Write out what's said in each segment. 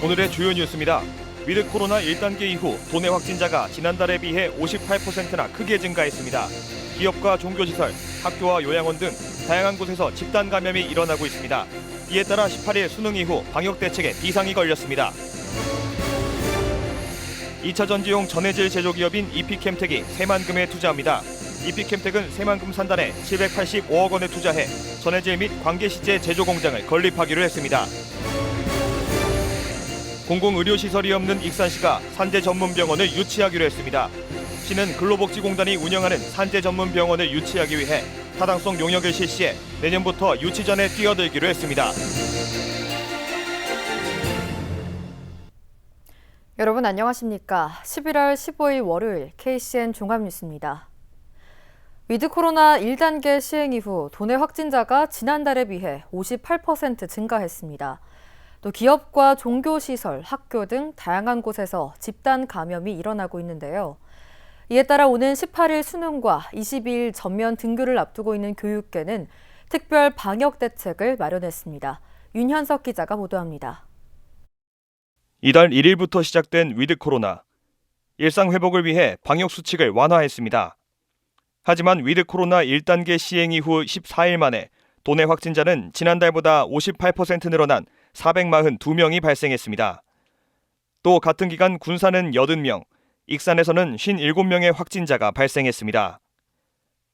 오늘의 주요 뉴스입니다. 위드 코로나 1단계 이후 도내 확진자가 지난달에 비해 58%나 크게 증가했습니다. 기업과 종교시설, 학교와 요양원 등 다양한 곳에서 집단 감염이 일어나고 있습니다. 이에 따라 18일 수능 이후 방역 대책에 비상이 걸렸습니다. 2차 전지용 전해질 제조기업인 이피캠텍이 새만금에 투자합니다. 이피캠텍은 새만금 산단에 785억 원에 투자해 전해질 및 관계시제 제조 공장을 건립하기로 했습니다. 공공의료시설이 없는 익산시가 산재 전문 병원을 유치하기로 했습니다. 시는 근로복지공단이 운영하는 산재 전문 병원을 유치하기 위해 타당성 용역을 실시해 내년부터 유치전에 뛰어들기로 했습니다. 여러분 안녕하십니까? 11월 15일 월요일 KCN 종합뉴스입니다. 위드 코로나 1단계 시행 이후 도내 확진자가 지난달에 비해 58% 증가했습니다. 또 기업과 종교시설, 학교 등 다양한 곳에서 집단 감염이 일어나고 있는데요. 이에 따라 오는 18일 수능과 22일 전면 등교를 앞두고 있는 교육계는 특별 방역 대책을 마련했습니다. 윤현석 기자가 보도합니다. 이달 1일부터 시작된 위드 코로나. 일상 회복을 위해 방역 수칙을 완화했습니다. 하지만 위드 코로나 1단계 시행 이후 14일 만에 도내 확진자는 지난달보다 58% 늘어난 442명이 발생했습니다. 또 같은 기간 군산은 80명, 익산에서는 57명의 확진자가 발생했습니다.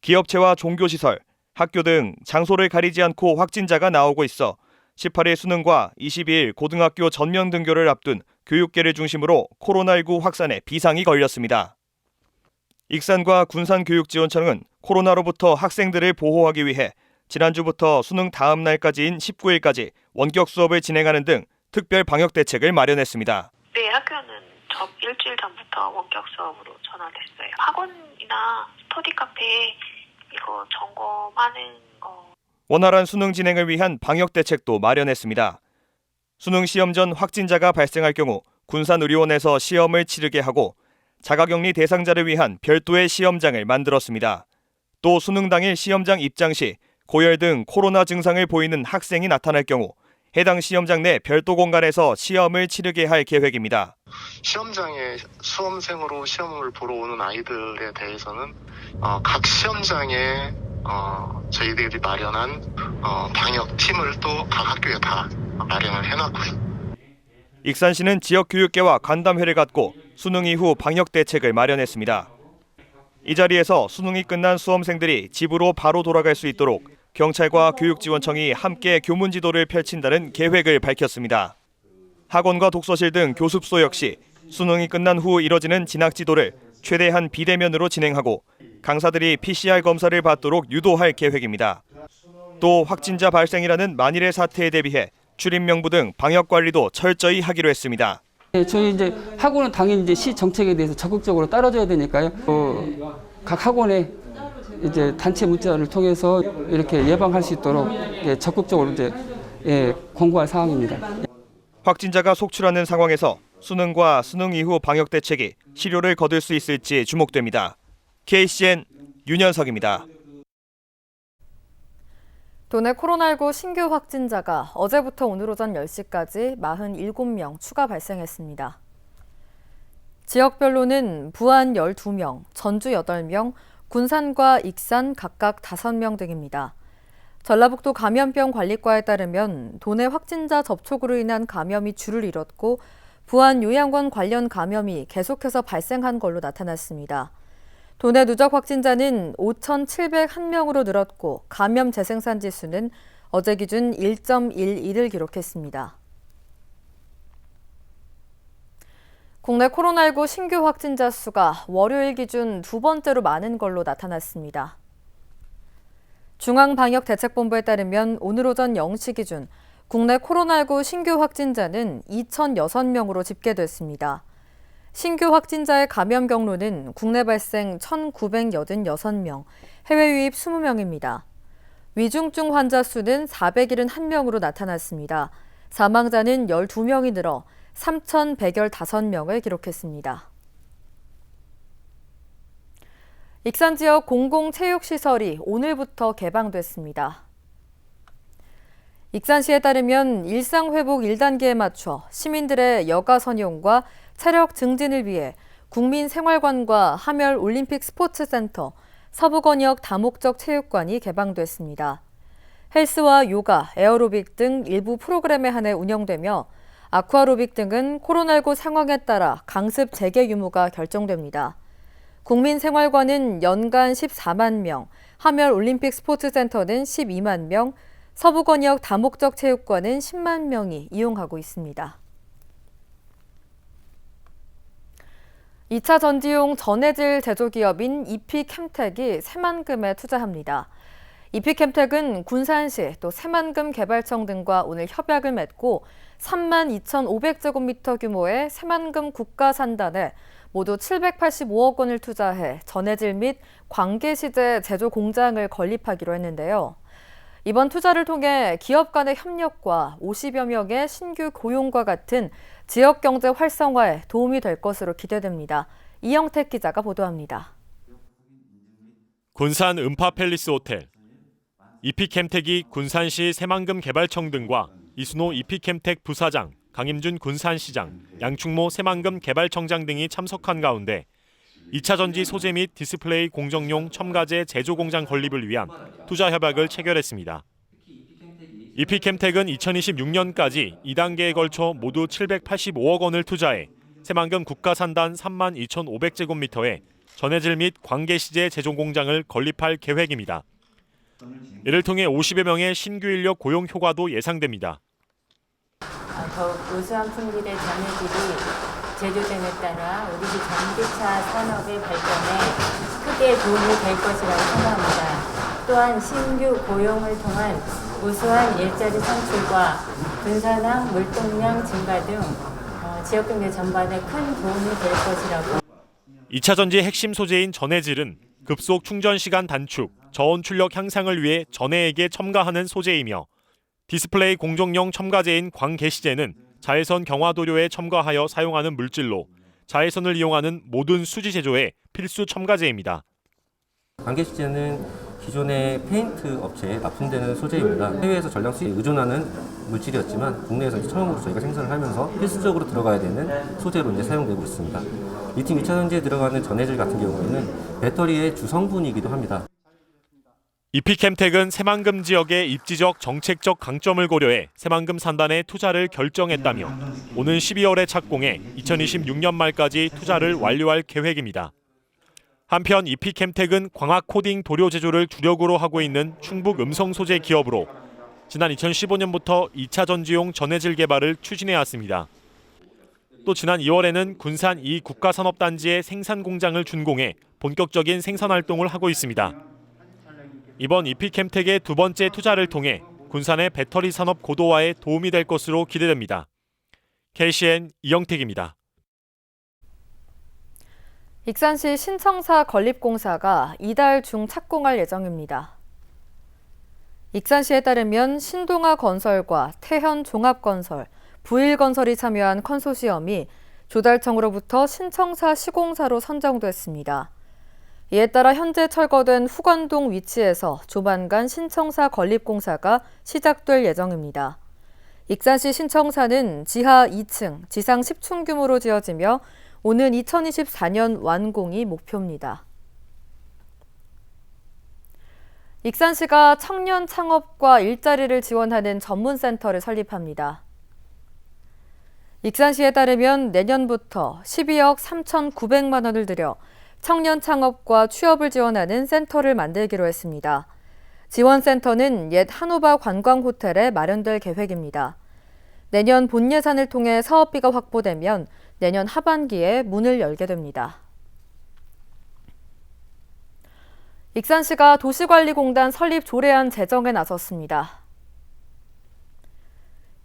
기업체와 종교시설, 학교 등 장소를 가리지 않고 확진자가 나오고 있어 18일 수능과 22일 고등학교 전면 등교를 앞둔 교육계를 중심으로 코로나19 확산에 비상이 걸렸습니다. 익산과 군산교육지원청은 코로나로부터 학생들을 보호하기 위해 지난주부터 수능 다음 날까지인 19일까지 원격 수업을 진행하는 등 특별 방역 대책을 마련했습니다. 네, 학교는 일주일 전부터 원격 수업으로 전환됐어요. 학원이나 스터디 카페에 이거 점검하는 거. 원활한 수능 진행을 위한 방역 대책도 마련했습니다. 수능 시험 전 확진자가 발생할 경우 군산의료원에서 시험을 치르게 하고 자가격리 대상자를 위한 별도의 시험장을 만들었습니다. 또 수능 당일 시험장 입장 시 고열 등 코로나 증상을 보이는 학생이 나타날 경우 해당 시험장 내 별도 공간에서 시험을 치르게 할 계획입니다. 시험장에 수험생으로 시험을 보러 오는 아이들에 대해서는 각 시험장에 저희들이 마련한 방역팀을 또 각 학교에 다 마련을 해놨고요. 익산시는 지역교육계와 간담회를 갖고 수능 이후 방역 대책을 마련했습니다. 이 자리에서 수능이 끝난 수험생들이 집으로 바로 돌아갈 수 있도록 경찰과 교육지원청이 함께 교문 지도를 펼친다는 계획을 밝혔습니다. 학원과 독서실 등 교습소 역시 수능이 끝난 후 이뤄지는 진학 지도를 최대한 비대면으로 진행하고 강사들이 PCR 검사를 받도록 유도할 계획입니다. 또 확진자 발생이라는 만일의 사태에 대비해 출입 명부 등 방역 관리도 철저히 하기로 했습니다. 저희 이제 학원은 당연히 이제 시 정책에 대해서 적극적으로 따라줘야 되니까요. 각 학원에 이제 단체 문자를 통해서 이렇게 예방할 수 있도록 적극적으로 이제 권고할 사항입니다. 확진자가 속출하는 상황에서 수능과 수능 이후 방역 대책이 실효를 거둘 수 있을지 주목됩니다. KCN 윤현석입니다. 도내 코로나19 신규 확진자가 어제부터 오늘 오전 10시까지 47명 추가 발생했습니다. 지역별로는 부안 12명, 전주 8명, 군산과 익산 각각 5명 등입니다. 전라북도 감염병 관리과에 따르면 도내 확진자 접촉으로 인한 감염이 주를 이뤘고 부안 요양원 관련 감염이 계속해서 발생한 걸로 나타났습니다. 도내 누적 확진자는 5,701명으로 늘었고 감염 재생산 지수는 어제 기준 1.11을 기록했습니다. 국내 코로나19 신규 확진자 수가 월요일 기준 두 번째로 많은 걸로 나타났습니다. 중앙방역대책본부에 따르면 오늘 오전 0시 기준 국내 코로나19 신규 확진자는 2,006명으로 집계됐습니다. 신규 확진자의 감염 경로는 국내 발생 1,986명, 해외 유입 20명입니다. 위중증 환자 수는 471명으로 나타났습니다. 사망자는 12명이 늘어 3,115명을 기록했습니다. 익산 지역 공공체육시설이 오늘부터 개방됐습니다. 익산시에 따르면 일상회복 1단계에 맞춰 시민들의 여가 선용과 체력 증진을 위해 국민생활관과 하멸올림픽 스포츠센터, 서부권역 다목적 체육관이 개방됐습니다. 헬스와 요가, 에어로빅 등 일부 프로그램에 한해 운영되며 아쿠아로빅 등은 코로나19 상황에 따라 강습 재개 유무가 결정됩니다. 국민생활관은 연간 14만 명, 하멸올림픽 스포츠센터는 12만 명, 서부권역 다목적 체육관은 10만 명이 이용하고 있습니다. 2차 전지용 전해질 제조기업인 이피캠텍이 새만금에 투자합니다. 이피캠텍은 군산시 또 새만금 개발청 등과 오늘 협약을 맺고 3만 2,500제곱미터 규모의 새만금 국가산단에 모두 785억 원을 투자해 전해질 및 광계시제 제조 공장을 건립하기로 했는데요. 이번 투자를 통해 기업 간의 협력과 50여 명의 신규 고용과 같은 지역 경제 활성화에 도움이 될 것으로 기대됩니다. 이영택 기자가 보도합니다. 군산 음파팰리스 호텔, 이피캠텍이 군산시 새만금 개발청 등과 이순호 이피캠텍 부사장, 강임준 군산시장, 양충모 새만금 개발청장 등이 참석한 가운데 2차 전지 소재 및 디스플레이 공정용 첨가제 제조 공장 건립을 위한 투자 협약을 체결했습니다. 이피캠텍은 2026년까지 2단계에 걸쳐 모두 785억 원을 투자해 새만금 국가산단 3만 2,500제곱미터에 전해질 및 광계시제 제조 공장을 건립할 계획입니다. 이를 통해 50여 명의 신규 인력 고용 효과도 예상됩니다. 더욱 우수한 품질의 전해질이 제조됨에 따라 우리 전기차 산업의 발전에 크게 도움이 될 것이라고 생각합니다. 또한 신규 고용을 통한 우수한 일자리 창출과 분산항 물동량 증가 등 지역경제 전반에 큰 도움이 될 것이라고. 2차 전지 핵심 소재인 전해질은 급속 충전 시간 단축, 저온 출력 향상을 위해 전해액에 첨가하는 소재이며 디스플레이 공정용 첨가제인 광계시제는 자외선 경화도료에 첨가하여 사용하는 물질로 자외선을 이용하는 모든 수지 제조에 필수 첨가제입니다. 광계시제는 기존의 페인트 업체에 납품되는 소재입니다. 해외에서 전량 수입에 의존하는 물질이었지만 국내에서 처음으로 저희가 생산을 하면서 필수적으로 들어가야 되는 소재로 사용되고 있습니다. 리튬 2차 전지에 들어가는 전해질 같은 경우에는 배터리의 주성분이기도 합니다. 이피캠텍은 새만금 지역의 입지적 정책적 강점을 고려해 새만금 산단에 투자를 결정했다며 오는 12월에 착공해 2026년 말까지 투자를 완료할 계획입니다. 한편 이피캠텍은 광학 코딩 도료 제조를 주력으로 하고 있는 충북 음성 소재 기업으로 지난 2015년부터 2차 전지용 전해질 개발을 추진해왔습니다. 또 지난 2월에는 군산 2 국가산업단지의 생산 공장을 준공해 본격적인 생산 활동을 하고 있습니다. 이번 이피캠텍의 두 번째 투자를 통해 군산의 배터리 산업 고도화에 도움이 될 것으로 기대됩니다. KCN 이영택입니다. 익산시 신청사 건립공사가 이달 중 착공할 예정입니다. 익산시에 따르면 신동아 건설과 태현 종합건설, 부일건설이 참여한 컨소시엄이 조달청으로부터 신청사 시공사로 선정됐습니다. 이에 따라 현재 철거된 후관동 위치에서 조만간 신청사 건립공사가 시작될 예정입니다. 익산시 신청사는 지하 2층, 지상 10층 규모로 지어지며 오는 2024년 완공이 목표입니다. 익산시가 청년 창업과 일자리를 지원하는 전문센터를 설립합니다. 익산시에 따르면 내년부터 12억 3,900만 원을 들여 청년 창업과 취업을 지원하는 센터를 만들기로 했습니다. 지원센터는 옛 한오바 관광호텔에 마련될 계획입니다. 내년 본 예산을 통해 사업비가 확보되면 내년 하반기에 문을 열게 됩니다. 익산시가 도시관리공단 설립 조례안 제정에 나섰습니다.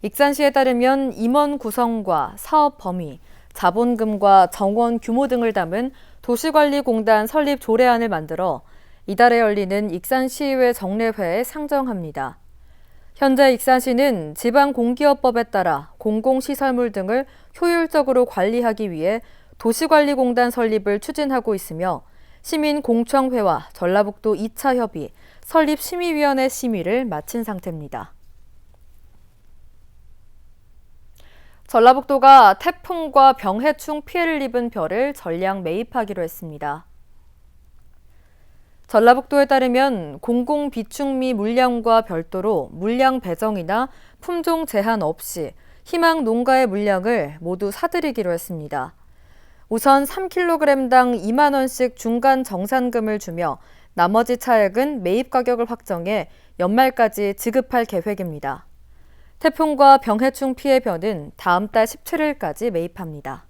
익산시에 따르면 임원 구성과 사업 범위, 자본금과 정원 규모 등을 담은 도시관리공단 설립 조례안을 만들어 이달에 열리는 익산시의회 정례회에 상정합니다. 현재 익산시는 지방공기업법에 따라 공공시설물 등을 효율적으로 관리하기 위해 도시관리공단 설립을 추진하고 있으며 시민공청회와 전라북도 2차 협의, 설립심의위원회 심의를 마친 상태입니다. 전라북도가 태풍과 병해충 피해를 입은 벼를 전량 매입하기로 했습니다. 전라북도에 따르면 공공비축미 물량과 별도로 물량 배정이나 품종 제한 없이 희망 농가의 물량을 모두 사들이기로 했습니다. 우선 3kg당 2만 원씩 중간 정산금을 주며 나머지 차액은 매입 가격을 확정해 연말까지 지급할 계획입니다. 태풍과 병해충 피해 벼는 다음 달 17일까지 매입합니다.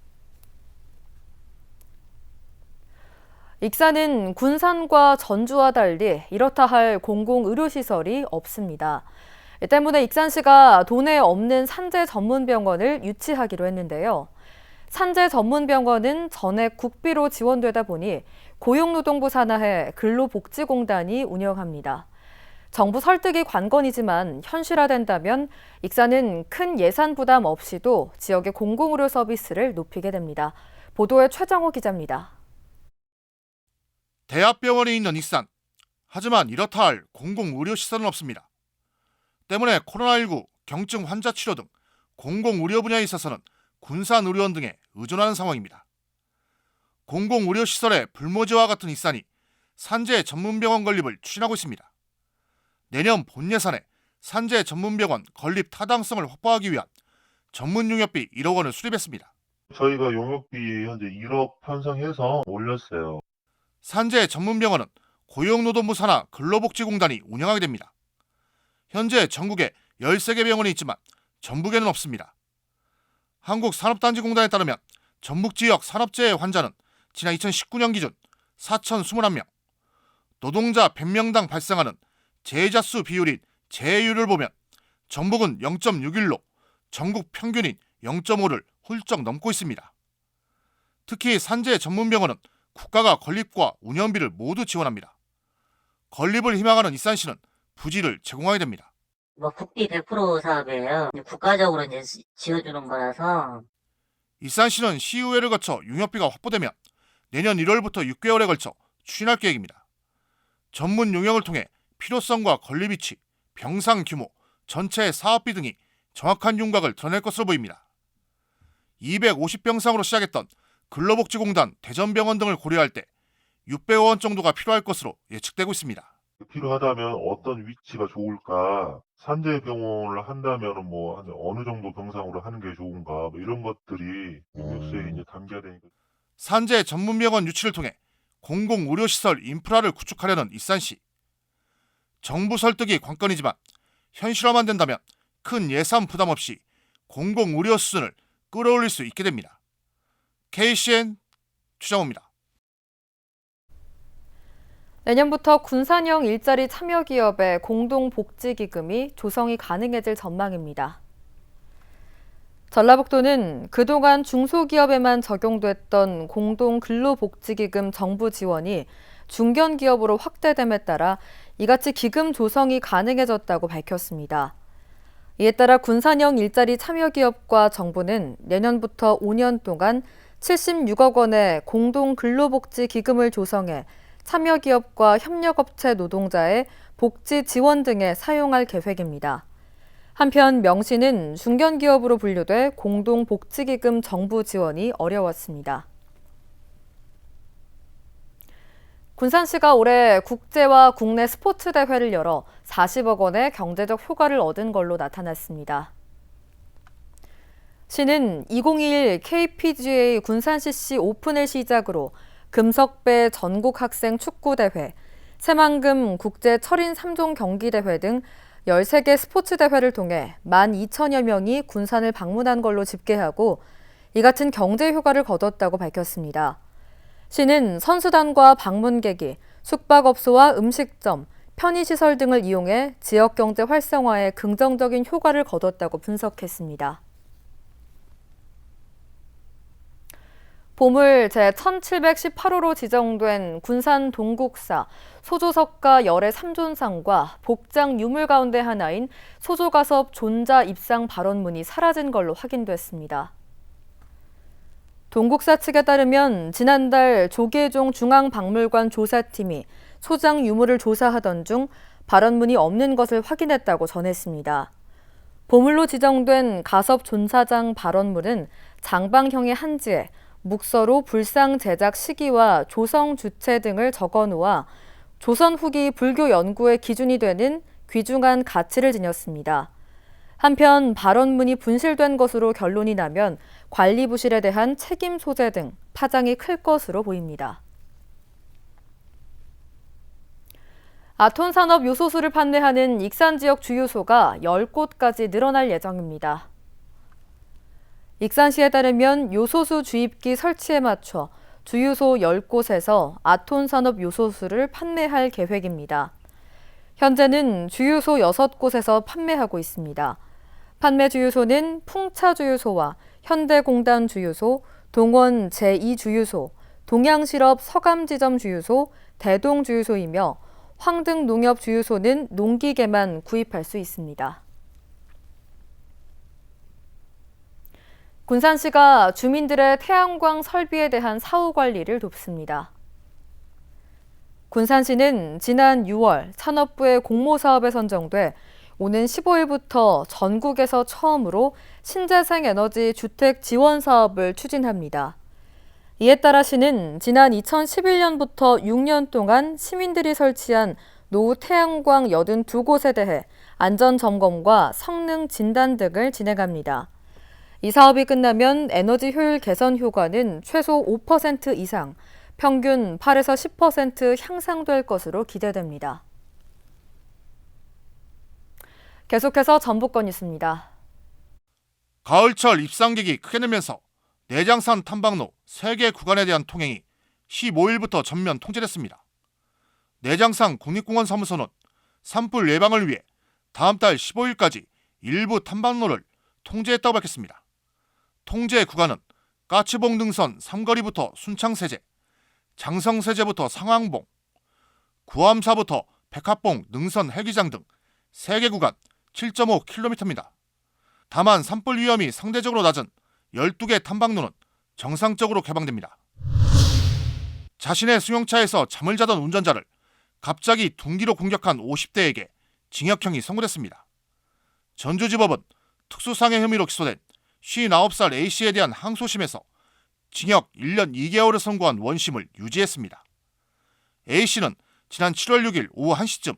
익산은 군산과 전주와 달리 이렇다 할 공공의료시설이 없습니다. 이 때문에 익산시가 도내에 없는 산재 전문병원을 유치하기로 했는데요. 산재 전문병원은 전액 국비로 지원되다 보니 고용노동부 산하의 근로복지공단이 운영합니다. 정부 설득이 관건이지만 현실화된다면 익산은 큰 예산 부담 없이도 지역의 공공의료 서비스를 높이게 됩니다. 보도에 최정호 기자입니다. 대학병원이 있는 익산. 하지만 이렇다 할 공공의료시설은 없습니다. 때문에 코로나19, 경증 환자 치료 등 공공의료 분야에 있어서는 군산의료원 등에 의존하는 상황입니다. 공공의료시설의 불모지와 같은 익산이 산재 전문병원 건립을 추진하고 있습니다. 내년 본 예산에 산재 전문병원 건립 타당성을 확보하기 위한 전문용역비 1억 원을 수립했습니다. 저희가 용역비 현재 1억 편성해서 올렸어요. 산재 전문병원은 고용노동부 산하 근로복지공단이 운영하게 됩니다. 현재 전국에 13개 병원이 있지만 전북에는 없습니다. 한국산업단지공단에 따르면 전북 지역 산업재해 환자는 지난 2019년 기준 4,021명, 노동자 100명당 발생하는 재해자 수 비율인 재해율을 보면 전북은 0.61로 전국 평균인 0.5를 훌쩍 넘고 있습니다. 특히 산재 전문병원은 국가가 건립과 운영비를 모두 지원합니다. 건립을 희망하는 익산시는 부지를 제공하게 됩니다. 국비 100% 사업이에요. 국가적으로 이제 지어주는 거라서. 익산시는 시의회를 거쳐 용역비가 확보되면 내년 1월부터 6개월에 걸쳐 추진할 계획입니다. 전문 용역을 통해 필요성과 건립 위치, 병상 규모, 전체 사업비 등이 정확한 윤곽을 드러낼 것으로 보입니다. 250병상으로 시작했던 근로복지공단 대전병원 등을 고려할 때 600억 원 정도가 필요할 것으로 예측되고 있습니다. 필요하다면 어떤 위치가 좋을까? 산재병원을 한다면 어느 정도 병상으로 하는 게 좋은가? 이런 것들이 용역서에 이제 담겨야 되니까. 산재 전문병원 유치를 통해 공공의료시설 인프라를 구축하려는 익산시. 정부 설득이 관건이지만 현실화만 된다면 큰 예산 부담 없이 공공의료 수준을 끌어올릴 수 있게 됩니다. KCN 추정호입니다. 내년부터 군산형 일자리 참여 기업의 공동복지기금이 조성이 가능해질 전망입니다. 전라북도는 그동안 중소기업에만 적용됐던 공동근로복지기금 정부 지원이 중견기업으로 확대됨에 따라 이같이 기금 조성이 가능해졌다고 밝혔습니다. 이에 따라 군산형 일자리 참여 기업과 정부는 내년부터 5년 동안 76억 원의 공동근로복지기금을 조성해 참여기업과 협력업체 노동자의 복지 지원 등에 사용할 계획입니다. 한편 명시는 중견기업으로 분류돼 공동복지기금 정부 지원이 어려웠습니다. 군산시가 올해 국제와 국내 스포츠 대회를 열어 40억 원의 경제적 효과를 얻은 걸로 나타났습니다. 시는 2021 KPGA 군산CC 오픈을 시작으로 금석배 전국학생 축구대회, 새만금 국제 철인 3종 경기대회 등 13개 스포츠 대회를 통해 12,000여 명이 군산을 방문한 걸로 집계하고 이 같은 경제 효과를 거뒀다고 밝혔습니다. 시는 선수단과 방문객이 숙박업소와 음식점, 편의시설 등을 이용해 지역경제 활성화에 긍정적인 효과를 거뒀다고 분석했습니다. 보물 제1718호로 지정된 군산 동국사 소조석가 열애 3존상과 복장 유물 가운데 하나인 소조가섭 존자 입상 발언문이 사라진 걸로 확인됐습니다. 동국사 측에 따르면 지난달 조계종 중앙박물관 조사팀이 소장 유물을 조사하던 중 발언문이 없는 것을 확인했다고 전했습니다. 보물로 지정된 가섭 존사장 발언물은 장방형의 한지에 묵서로 불상 제작 시기와 조성 주체 등을 적어 놓아 조선 후기 불교 연구의 기준이 되는 귀중한 가치를 지녔습니다. 한편 발언문이 분실된 것으로 결론이 나면 관리 부실에 대한 책임 소재 등 파장이 클 것으로 보입니다. 아톤 산업 요소수를 판매하는 익산 지역 주유소가 10곳까지 늘어날 예정입니다. 익산시에 따르면 요소수 주입기 설치에 맞춰 주유소 10곳에서 아톤 산업 요소수를 판매할 계획입니다. 현재는 주유소 6곳에서 판매하고 있습니다. 판매 주유소는 풍차주유소와 현대공단 주유소, 동원 제2주유소, 동양실업 서감지점 주유소, 대동주유소이며 황등농협주유소는 농기계만 구입할 수 있습니다. 군산시가 주민들의 태양광 설비에 대한 사후 관리를 돕습니다. 군산시는 지난 6월 산업부의 공모사업에 선정돼 오는 15일부터 전국에서 처음으로 신재생 에너지 주택 지원 사업을 추진합니다. 이에 따라 시는 지난 2011년부터 6년 동안 시민들이 설치한 노후 태양광 82곳에 대해 안전점검과 성능 진단 등을 진행합니다. 이 사업이 끝나면 에너지 효율 개선 효과는 최소 5% 이상, 평균 8에서 10% 향상될 것으로 기대됩니다. 계속해서 전북권 뉴스입니다. 가을철 입상객이 크게 늘면서 내장산 탐방로 3개 구간에 대한 통행이 15일부터 전면 통제됐습니다. 내장산 국립공원 사무소는 산불 예방을 위해 다음 달 15일까지 일부 탐방로를 통제했다고 밝혔습니다. 통제 구간은 까치봉 등선 삼거리부터 순창세제, 장성세제부터 상황봉, 구암사부터 백합봉 능선 헬기장 등 3개 구간 7.5km입니다. 다만 산불 위험이 상대적으로 낮은 12개 탐방로는 정상적으로 개방됩니다. 자신의 승용차에서 잠을 자던 운전자를 갑자기 둔기로 공격한 50대에게 징역형이 선고됐습니다. 전주지법은 특수상해 혐의로 기소된 59살 A씨에 대한 항소심에서 징역 1년 2개월을 선고한 원심을 유지했습니다. A씨는 지난 7월 6일 오후 1시쯤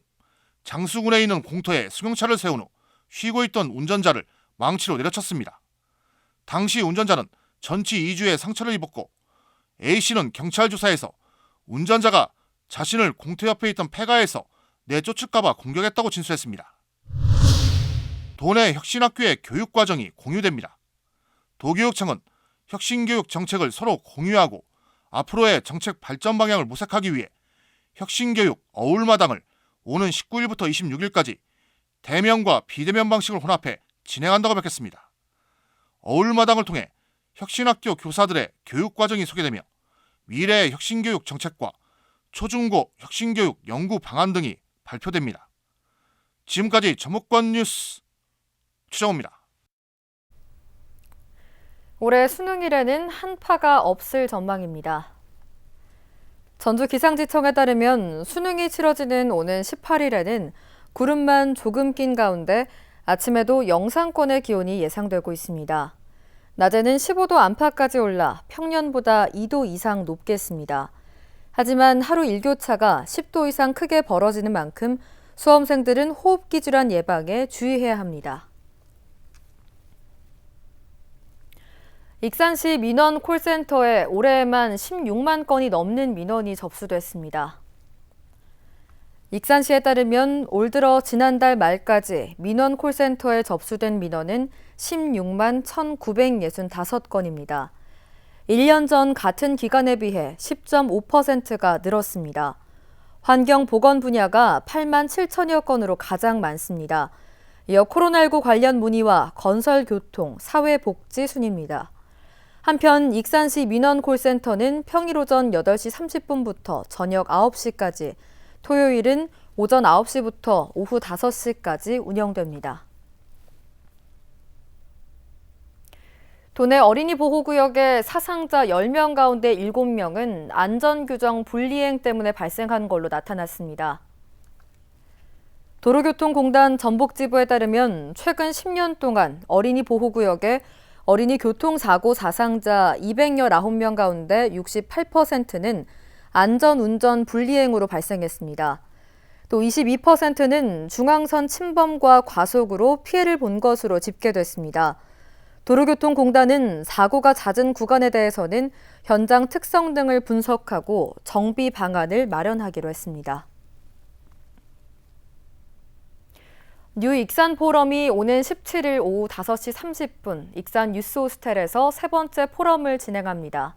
장수군에 있는 공터에 승용차를 세운 후 쉬고 있던 운전자를 망치로 내려쳤습니다. 당시 운전자는 전치 2주의 상처를 입었고 A씨는 경찰 조사에서 운전자가 자신을 공터 옆에 있던 폐가에서 내쫓을까봐 공격했다고 진술했습니다. 도내 혁신학교의 교육과정이 공유됩니다. 도교육청은 혁신교육 정책을 서로 공유하고 앞으로의 정책 발전 방향을 모색하기 위해 혁신교육 어울마당을 오는 19일부터 26일까지 대면과 비대면 방식을 혼합해 진행한다고 밝혔습니다. 어울마당을 통해 혁신학교 교사들의 교육과정이 소개되며 미래의 혁신교육 정책과 초중고 혁신교육 연구 방안 등이 발표됩니다. 지금까지 전북권 뉴스 최정호입니다. 올해 수능일에는 한파가 없을 전망입니다. 전주기상지청에 따르면 수능이 치러지는 오는 18일에는 구름만 조금 낀 가운데 아침에도 영상권의 기온이 예상되고 있습니다. 낮에는 15도 안팎까지 올라 평년보다 2도 이상 높겠습니다. 하지만 하루 일교차가 10도 이상 크게 벌어지는 만큼 수험생들은 호흡기 질환 예방에 주의해야 합니다. 익산시 민원 콜센터에 올해에만 16만 건이 넘는 민원이 접수됐습니다. 익산시에 따르면 올 들어 지난달 말까지 민원 콜센터에 접수된 민원은 16만 1,965건입니다. 1년 전 같은 기간에 비해 10.5%가 늘었습니다. 환경보건 분야가 8만 7천여 건으로 가장 많습니다. 이어 코로나19 관련 문의와 건설, 교통, 사회복지 순입니다. 한편 익산시 민원 콜센터는 평일 오전 8시 30분부터 저녁 9시까지, 토요일은 오전 9시부터 오후 5시까지 운영됩니다. 도내 어린이 보호구역의 사상자 10명 가운데 7명은 안전규정 불이행 때문에 발생한 걸로 나타났습니다. 도로교통공단 전북지부에 따르면 최근 10년 동안 어린이 보호구역에 어린이 교통사고 사상자 219명 가운데 68%는 안전운전 불이행으로 발생했습니다. 또 22%는 중앙선 침범과 과속으로 피해를 본 것으로 집계됐습니다. 도로교통공단은 사고가 잦은 구간에 대해서는 현장 특성 등을 분석하고 정비 방안을 마련하기로 했습니다. 뉴 익산 포럼이 오는 17일 오후 5시 30분 익산 뉴스 호스텔에서 세 번째 포럼을 진행합니다.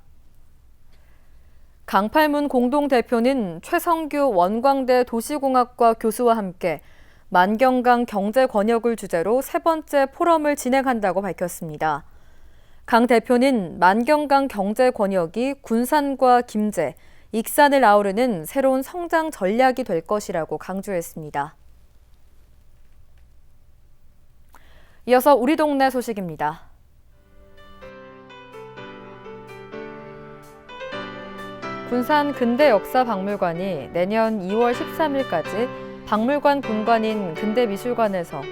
강팔문 공동대표는 최성규 원광대 도시공학과 교수와 함께 만경강 경제 권역을 주제로 세 번째 포럼을 진행한다고 밝혔습니다. 강 대표는 만경강 경제 권역이 군산과 김제, 익산을 아우르는 새로운 성장 전략이 될 것이라고 강조했습니다. 이어서 우리 동네 소식입니다. 군산 근대역사박물관이 내년 2월 13일까지 박물관 본관인 근대미술관에서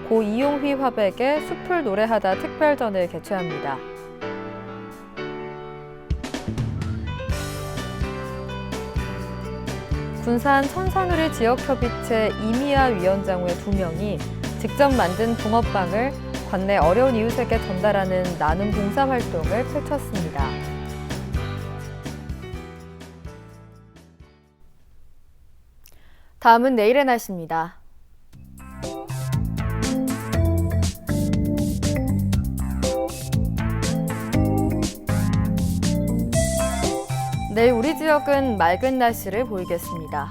고 이용휘 화백의 숲을 노래하다 특별전을 개최합니다. 군산 천산우리 지역협의체 이미아 위원장 외 2명이 직접 만든 붕어빵을 관내 어려운 이웃에게 전달하는 나눔 봉사활동을 펼쳤습니다. 다음은 내일의 날씨입니다. 내일 우리 지역은 맑은 날씨를 보이겠습니다.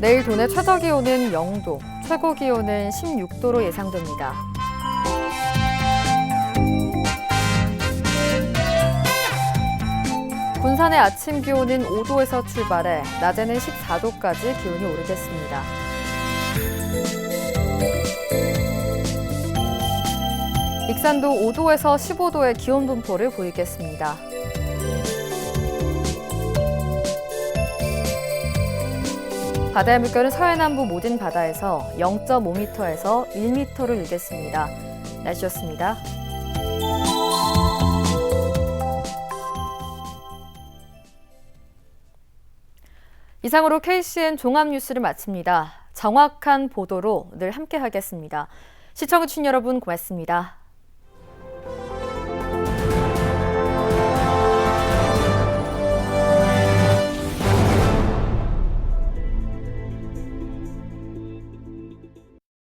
내일 도내 최저기온은 0도, 최고기온은 16도로 예상됩니다. 군산의 아침 기온은 5도에서 출발해 낮에는 14도까지 기온이 오르겠습니다. 익산도 5도에서 15도의 기온 분포를 보이겠습니다. 바다의 물결은 서해남부 모든 바다에서 0.5m에서 1m를 일겠습니다. 날씨였습니다. 이상으로 KCN 종합뉴스를 마칩니다. 정확한 보도로 늘 함께하겠습니다. 시청해주신 여러분 고맙습니다.